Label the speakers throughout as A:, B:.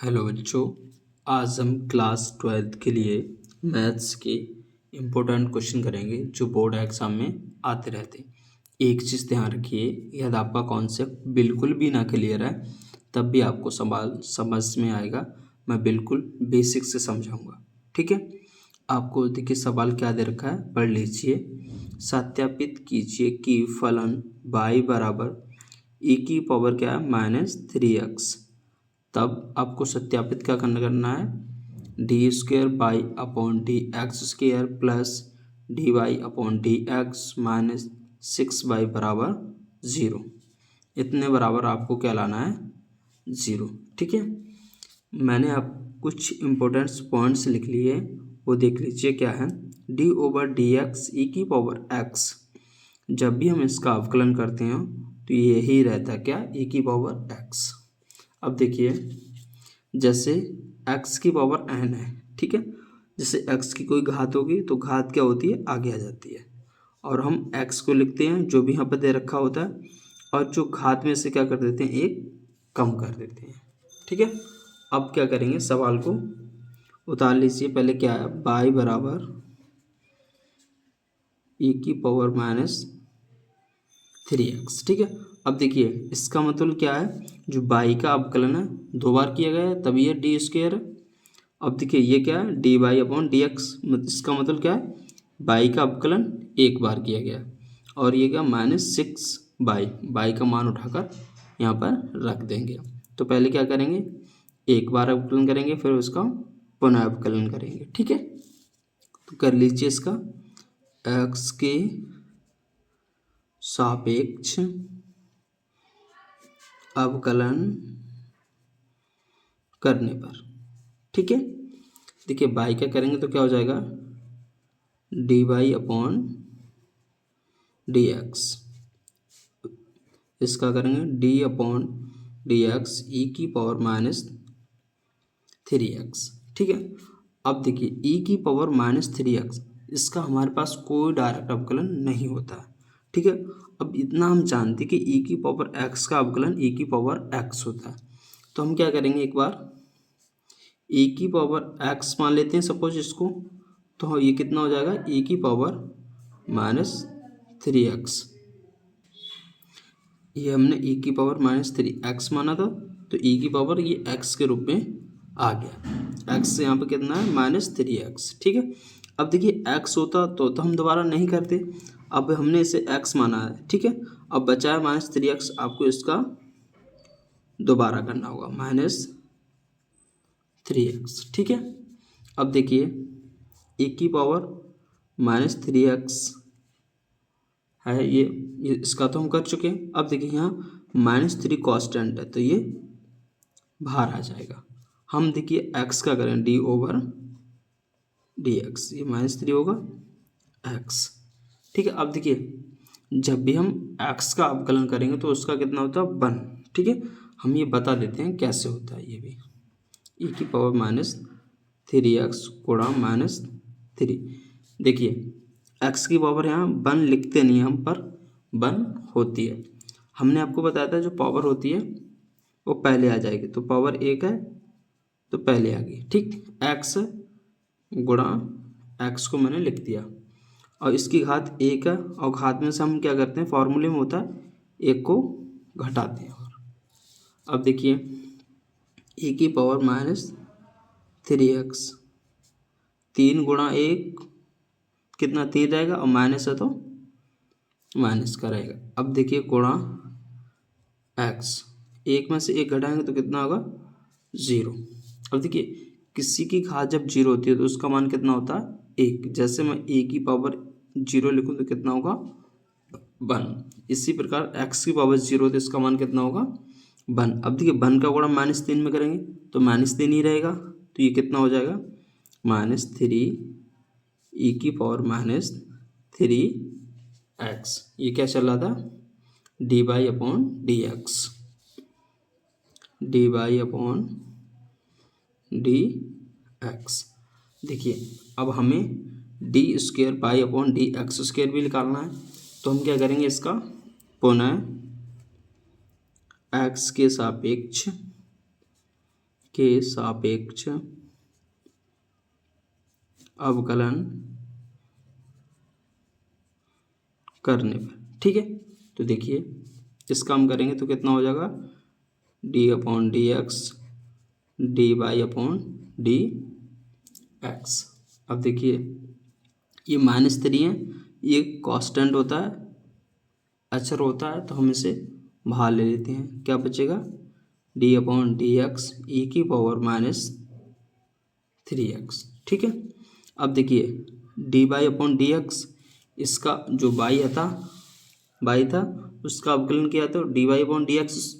A: Hello बच्चों। आज हम क्लास 12th के लिए मैथ्स के इम्पोर्टेंट क्वेश्चन करेंगे जो बोर्ड एग्जाम में आते रहते हैं। एक चीज़ ध्यान रखिए, यदि आपका कॉन्सेप्ट बिल्कुल भी ना क्लियर है तब भी आपको सवाल समझ में आएगा। मैं बिल्कुल बेसिक से समझाऊंगा, ठीक है। आपको देखिए सवाल क्या दे रखा है, पढ़ लीजिए। सत्यापित कीजिए कि फलन y बराबर e की पावर क्या है -3x। तब आपको सत्यापित क्या करना है, D square by upon D x square plus D Y upon D X minus 6y बराबर 0। इतने बराबर आपको क्या लाना है, 0, ठीक है। मैंने आप कुछ इम्पोर्टेंट्स पॉइंट्स लिख लिए, वो देख लीजिए क्या है। D over D X E की पावर एक्स, जब भी हम इसका अवकलन करते हैं तो यही रहता है क्या, ई की पावर एक्स। अब देखिए जैसे x की पावर n है, ठीक है। जैसे x की कोई घात होगी तो घात क्या होती है, आगे आ जाती है। और हम x को लिखते हैं जो भी यहाँ पर दे रखा होता है, और जो घात में से क्या कर देते हैं, एक कम कर देते हैं, ठीक है। अब क्या करेंगे, सवाल को उतार लीजिए। पहले क्या है, y बराबर e की पावर -3x, ठीक है। अब देखिए इसका मतलब क्या है, जो y का अवकलन है 2 बार किया गया है तभी ये डी स्क्वेयर है। अब देखिए ये क्या है, D Y upon D X, इसका मतलब क्या है, बाई का अवकलन 1 बार किया गया और ये क्या -6 बाई का मान उठाकर यहाँ पर रख देंगे। तो पहले क्या करेंगे, 1 बार अवकलन करेंगे फिर उसका पुनः अवकलन करेंगे, ठीक है। तो कर लीजिए इसका x के सापेक्ष अवकलन करने पर, ठीक है। देखिए बाई क्या करेंगे तो क्या हो जाएगा, D Y upon D X, इसका करेंगे D upon D X E की पावर -3x, ठीक है। अब देखिए e की पावर -3x, इसका हमारे पास कोई डायरेक्ट अवकलन नहीं होता है, ठीक है। अब इतना हम जानते हैं कि e की पावर x का अवकलन e की पावर x होता है। तो हम क्या करेंगे, एक बार e की पावर x मान लेते हैं सपोज इसको, तो ये कितना हो जाएगा, e की पावर -3x। ये हमने e की पावर -3x माना था, तो e की पावर ये x के रूप में आ गया। x यहाँ पे कितना है, -3x, ठीक है। अब देखिए x होता तो हम दोबारा नहीं करते, अब हमने इसे x माना है, ठीक है। अब बचा है -3x, आपको इसका दोबारा करना होगा -3x, ठीक है। अब देखिए e की पावर -3x है, ये इसका तो हम कर चुके हैं। अब देखिए यहाँ -3 कांस्टेंट है तो ये बाहर आ जाएगा। हम देखिए x का करें d ओवर डी एक्स, ये -3 होगा x, ठीक है। अब देखिए जब भी हम x का अवकलन करेंगे तो उसका कितना होता है, 1, ठीक है। हम ये बता देते हैं कैसे होता है। ये भी e की पावर -3x गुणा -3, देखिए x की पावर यहाँ 1 लिखते नहीं हम, पर 1 होती है। हमने आपको बताया था जो पावर होती है वो पहले आ जाएगी, तो पावर 1 है तो पहले आ गई, ठीक। x गुणा x को मैंने लिख दिया और इसकी घात 1 है, और घात में से हम क्या करते हैं, फॉर्मूले में होता है 1 को घटाते हैं। और अब देखिए e की पावर -3x, 3 गुणा 1 कितना, 3 रहेगा, और माइनस है तो माइनस का रहेगा। अब देखिए गुणा x, 1 में से 1 घटाएंगे तो कितना होगा, 0। अब देखिए किसी की घात जब 0 होती है तो उसका मान कितना होता है, 1। जैसे मैं a की पावर 0 लिखूँ तो कितना होगा, 1। इसी प्रकार x की पावर 0 तो इसका मान कितना होगा, 1। अब देखिए 1 का गुणा -3 में करेंगे तो -3 ही रहेगा, तो ये कितना हो जाएगा, -3 e की पावर -3x। ये क्या चल रहा था, D Y upon D X, D Y upon D X. देखिए अब हमें D square by upon D x square भी निकालना है, तो हम क्या करेंगे, इसका पुनः x के सापेक्ष के सापेक्ष अवकलन करने पर। ठीक है, तो देखिए इसका हम करेंगे तो कितना हो जाएगा, D upon D X D Y upon D X. अब देखिए ये -3 है, ये कांस्टेंट होता है, अचर होता है, तो हम इसे बाहर ले लेते हैं। क्या बचेगा, D upon D X E की पावर -3x। ठीक है, अब देखिए D Y upon D X, इसका जो वाई था उसका अवकलन किया तो D Y upon D X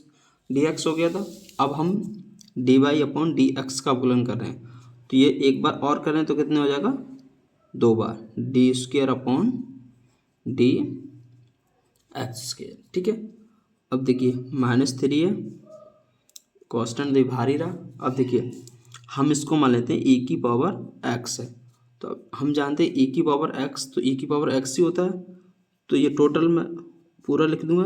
A: हो गया था। अब हम D Y upon D X का अवकलन कर रहे हैं, तो ये एक बार और करें तो कितने हो जाएगा, 2 बार, d square upon D x square. ठीक है, अब देखिए -3 है, कांस्टेंट दे भारी रहा। अब देखिए हम इसको मान लेते हैं e की पावर x है, तो अब हम जानते हैं e की पावर x, तो e की पावर x ही होता है, तो ये टोटल में पूरा लिख दूंगा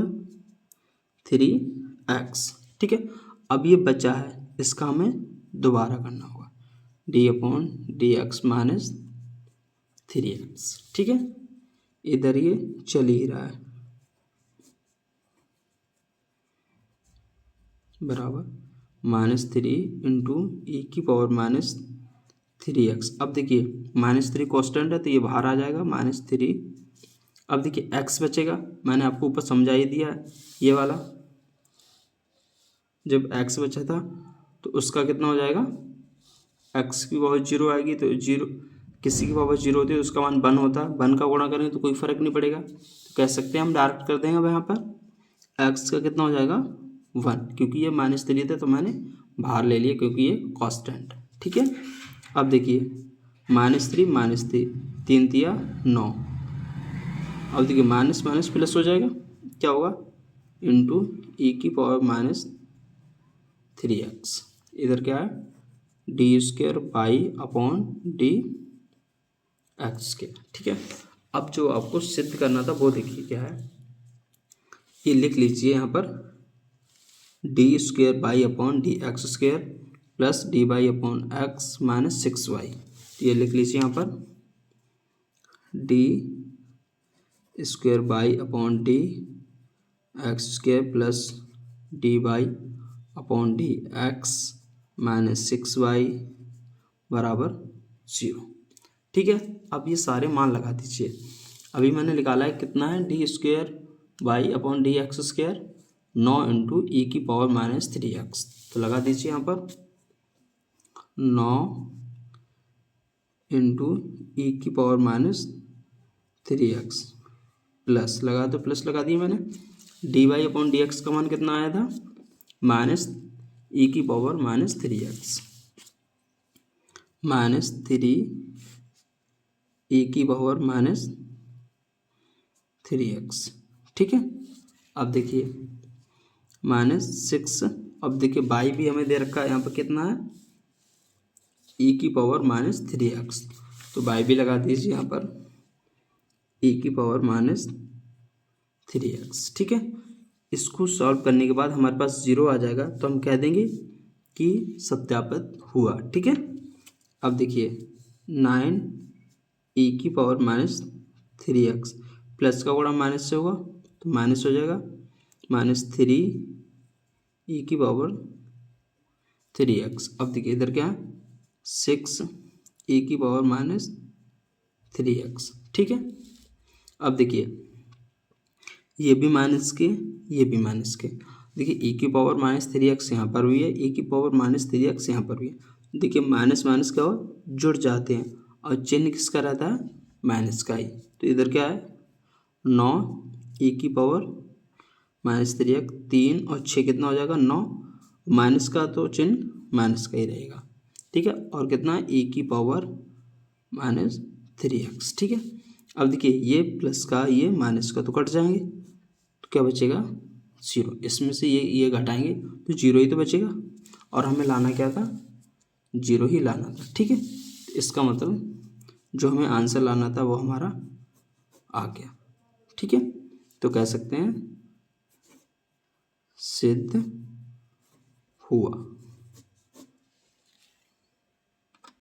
A: 3x। ठीक है, अब ये बचा है, इसका हमें दोबारा करना होगा, d upon D x -3x। ठीक है, इधर ये चल ही रहा है, बराबर -3 इंटू ई की पावर -3x। अब देखिए -3 कांस्टेंट है, तो ये बाहर आ जाएगा -3। अब देखिए x बचेगा, मैंने आपको ऊपर समझा ही दिया है, ये वाला जब x बचा था तो उसका कितना हो जाएगा, x की पावर 0 आएगी, तो 0 किसी की पावर 0 होती है उसका मान 1 होता है, 1 का गुणा करेंगे तो कोई फर्क नहीं पड़ेगा, तो कह सकते हैं हम डायरेक्ट कर देंगे अब यहाँ पर x का कितना हो जाएगा 1, क्योंकि ये -3 था तो मैंने बाहर ले लिया क्योंकि ये कांस्टेंट। ठीक है, अब देखिए -3 3 तिया 9। अब देखिए माइनस माइनस प्लस हो जाएगा, क्या होगा, इंटू ई की पावर -3x। इधर क्या है, D square by upon D x square. ठीक है, अब जो आपको सिद्ध करना था वो देखिए क्या है, ये लिख लीजिए यहाँ पर, D square by upon D x square plus D Y upon X -6y। ये लिख लीजिए यहाँ पर, D square by upon D x square plus D Y upon D X -6y बराबर 0। ठीक है, अब ये सारे मान लगा दीजिए। अभी मैंने निकाला है कितना है, D square by upon D x square 9 into e की पावर -3x। तो लगा दीजिए यहाँ पर 9 इंटू ई की पावर -3x प्लस लगा दो, प्लस लगा दिए मैंने, D Y upon D X का मान कितना आया था, -e की पावर -3x -3 e की पावर -3x। ठीक है, अब देखिए -6, अब देखिए बाई भी हमें दे रखा है, यहाँ पर कितना है, e की पावर -3x, तो बाई भी लगा दीजिए यहाँ पर, e की पावर -3x। ठीक है, इसको सॉल्व करने के बाद हमारे पास 0 आ जाएगा, तो हम कह देंगे कि सत्यापित हुआ। ठीक है, अब देखिए 9 e की पावर -3x प्लस का गुणा माइनस से होगा तो माइनस हो जाएगा, -3 e की पावर 3x। अब देखिए इधर क्या है, 6 e की पावर -3x। ठीक है, अब देखिए ये भी माइनस के, ये भी माइनस के, देखिए e की पावर -3x यहाँ पर भी है, e की पावर -3x यहाँ पर भी है। देखिए माइनस माइनस क्या हो, जुड़ जाते हैं, और चिन्ह किसका रहता है, माइनस का ही। तो इधर क्या है, 9 e की पावर -3x, 3 और 6 कितना हो जाएगा, 9, माइनस का तो चिन्ह माइनस का ही रहेगा। ठीक है, और कितना है, e की पावर -3x। ठीक है, अब देखिए ये प्लस का ये माइनस का तो कट जाएंगे, तो क्या बचेगा, 0। इसमें से ये घटाएंगे तो 0 ही तो बचेगा, और हमें लाना क्या था, 0 ही लाना था। ठीक है, इसका मतलब जो हमें आंसर लाना था वो हमारा आ गया। ठीक है, तो कह सकते हैं सिद्ध हुआ।